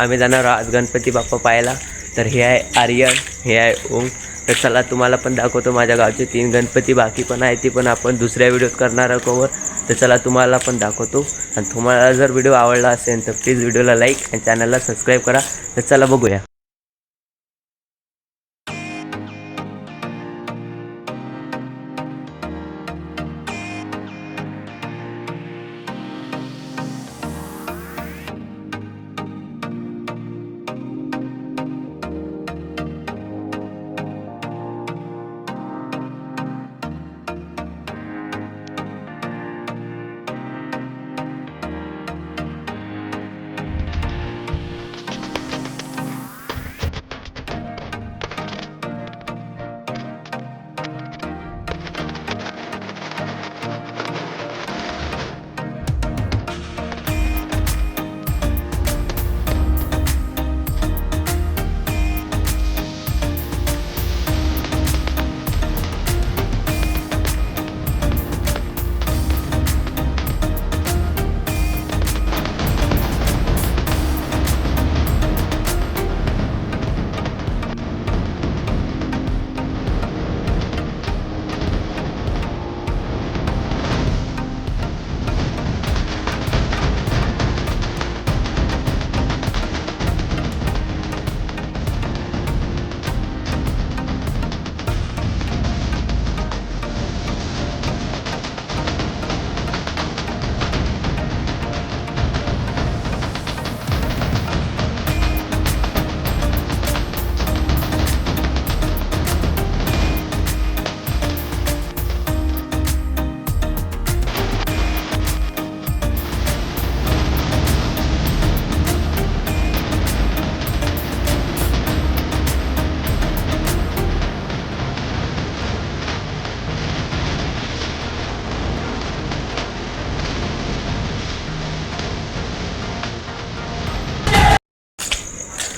आम्ही जाणार आज गणपती बाप्पा पाहायला. तर हे आहे आर्यन, हे आहे ओम. तर चला तुम्हाला पण दाखवतो माझ्या गावचे 3 गणपती, बाकी पण आहे ती पण आपण दुसऱ्या व्हिडिओत करणार आहोत कवर. तर चला तुम्हाला पण दाखवतो. आणि तुम्हाला जर व्हिडिओ आवडला असेल तर प्लीज व्हिडिओला लाईक आणि चॅनलला सबस्क्राईब करा. तर चला बघूया.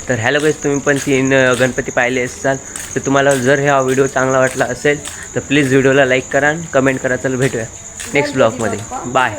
तर हॅलो गाईस, तुम्ही पण 3 गणपती पाहिले असाल. तर तुम्हाला जर हा व्हिडिओ चांगला वाटला असेल तर प्लीज व्हिडिओला लाईक करा आणि कमेंट करा. चल भेटूया नेक्स्ट ब्लॉगमध्ये. बाय.